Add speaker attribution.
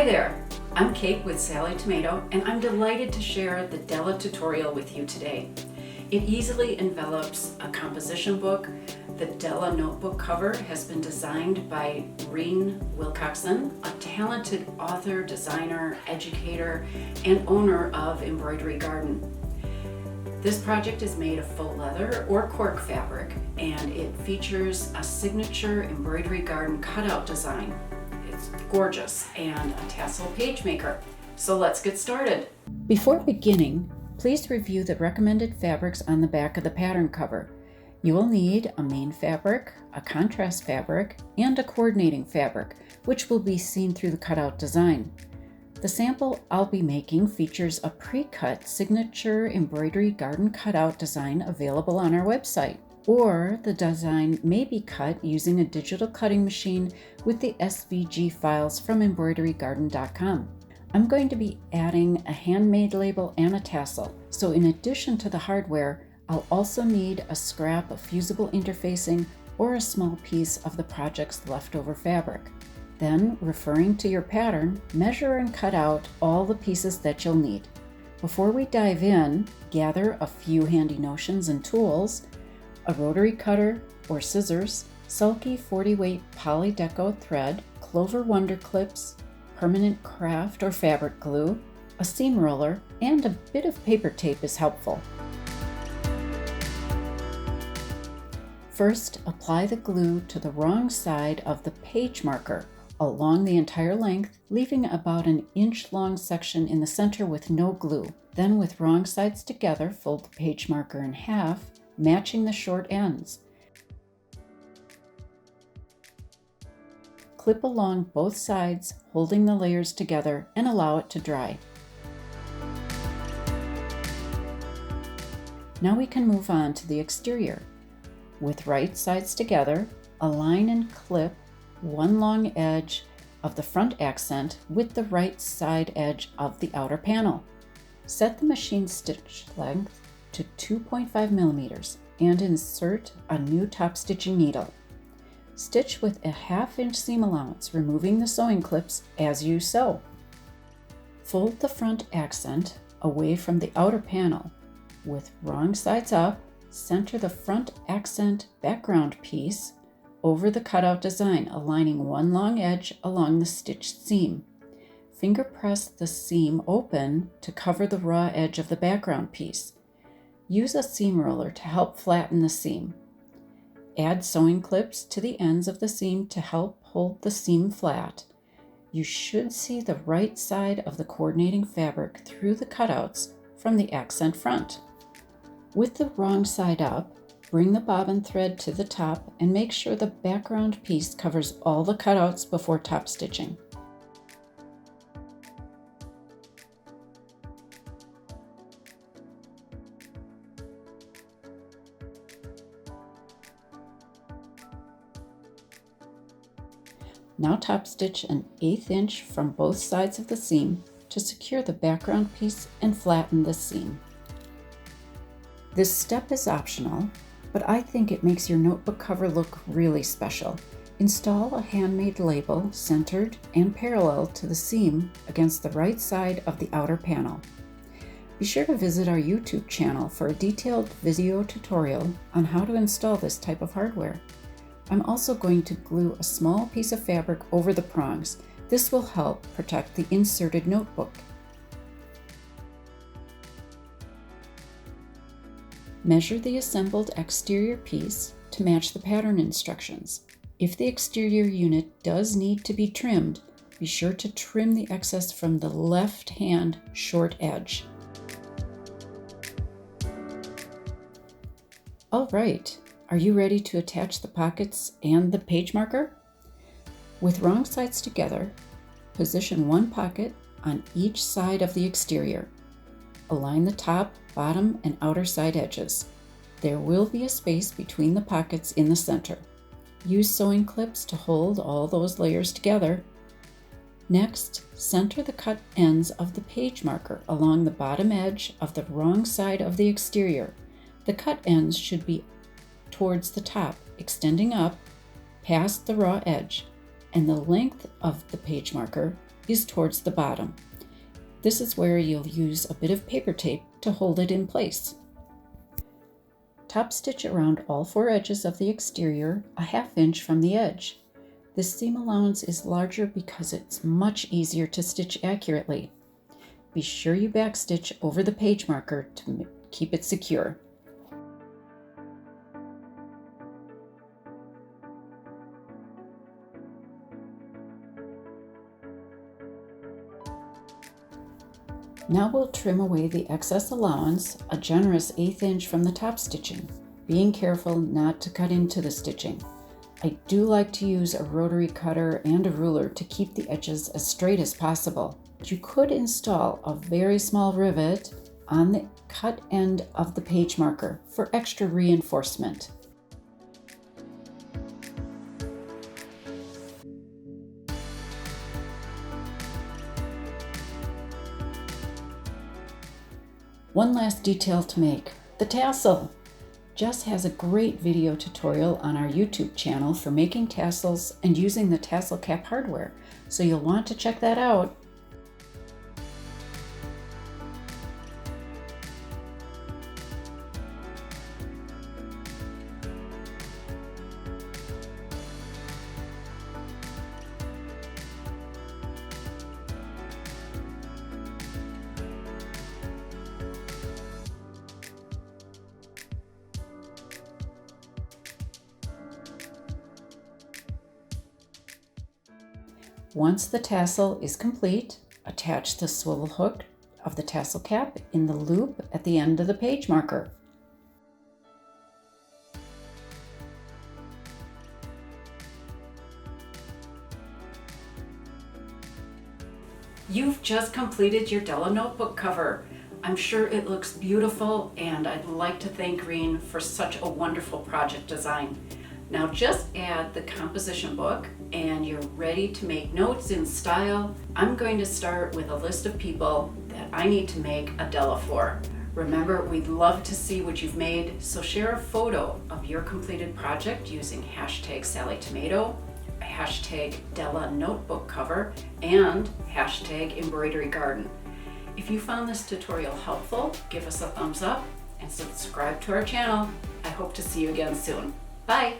Speaker 1: there, I'm Kate with Sallie Tomato, and I'm delighted to share the Della tutorial with you today. It easily envelops a composition book. The Della notebook cover has been designed by Reen Wilcoxson, a talented author, designer, educator, and owner of Embroidery Garden. This project is made of faux leather or cork fabric, and it features a signature Embroidery Garden cutout design. It's gorgeous, and a tassel page maker. So let's get started. Before beginning, please review the recommended fabrics on the back of the pattern cover. You will need a main fabric, a contrast fabric, and a coordinating fabric, which will be seen through the cutout design. The sample I'll be making features a pre-cut signature Embroidery Garden cutout design available on our website, or the design may be cut using a digital cutting machine with the SVG files from embroiderygarden.com. I'm going to be adding a handmade label and a tassel, so in addition to the hardware, I'll also need a scrap of fusible interfacing or a small piece of the project's leftover fabric. Then, referring to your pattern, measure and cut out all the pieces that you'll need. Before we dive in, gather a few handy notions and tools: a rotary cutter or scissors, sulky 40-weight poly deco thread, clover wonder clips, permanent craft or fabric glue, a seam roller, and a bit of paper tape is helpful. First, apply the glue to the wrong side of the page marker along the entire length, leaving about an inch-long section in the center with no glue. Then, with wrong sides together, fold the page marker in half, matching the short ends. Clip along both sides, holding the layers together, and allow it to dry. Now we can move on to the exterior. With right sides together, align and clip one long edge of the front accent with the right side edge of the outer panel. Set the machine stitch length to 2.5 millimeters and insert a new top stitching needle. Stitch with a 1/2 inch seam allowance, removing the sewing clips as you sew. Fold the front accent away from the outer panel. With wrong sides up, center the front accent background piece over the cutout design, aligning one long edge along the stitched seam. Finger press the seam open to cover the raw edge of the background piece. Use a seam roller to help flatten the seam. Add sewing clips to the ends of the seam to help hold the seam flat. You should see the right side of the coordinating fabric through the cutouts from the accent front. With the wrong side up, bring the bobbin thread to the top and make sure the background piece covers all the cutouts before top stitching. Now top stitch an 1/8 inch from both sides of the seam to secure the background piece and flatten the seam. This step is optional, but I think it makes your notebook cover look really special. Install a handmade label centered and parallel to the seam against the right side of the outer panel. Be sure to visit our YouTube channel for a detailed video tutorial on how to install this type of hardware. I'm also going to glue a small piece of fabric over the prongs. This will help protect the inserted notebook. Measure the assembled exterior piece to match the pattern instructions. If the exterior unit does need to be trimmed, be sure to trim the excess from the left-hand short edge. All right. Are you ready to attach the pockets and the page marker? With wrong sides together, position one pocket on each side of the exterior. Align the top, bottom, and outer side edges. There will be a space between the pockets in the center. Use sewing clips to hold all those layers together. Next, center the cut ends of the page marker along the bottom edge of the wrong side of the exterior. The cut ends should be towards the top, extending up past the raw edge, and the length of the page marker is towards the bottom. This is where you'll use a bit of paper tape to hold it in place. Top stitch around all 4 edges of the exterior a 1/2 inch from the edge. This seam allowance is larger because it's much easier to stitch accurately. Be sure you backstitch over the page marker to keep it secure. Now we'll trim away the excess allowance, a generous 1/8 inch from the top stitching, being careful not to cut into the stitching. I do like to use a rotary cutter and a ruler to keep the edges as straight as possible. You could install a very small rivet on the cut end of the page marker for extra reinforcement. One last detail to make, the tassel. Jess has a great video tutorial on our YouTube channel for making tassels and using the tassel cap hardware, so you'll want to check that out. Once the tassel is complete, attach the swivel hook of the tassel cap in the loop at the end of the page marker. You've just completed your Della notebook cover. I'm sure it looks beautiful, and I'd like to thank Reen for such a wonderful project design. Now just add the composition book and you're ready to make notes in style. I'm going to start with a list of people that I need to make a Della for. Remember, we'd love to see what you've made, so share a photo of your completed project using hashtag Sallie Tomato, hashtag Della notebook cover, and hashtag Embroidery Garden. If you found this tutorial helpful, give us a thumbs up and subscribe to our channel. I hope to see you again soon. Bye!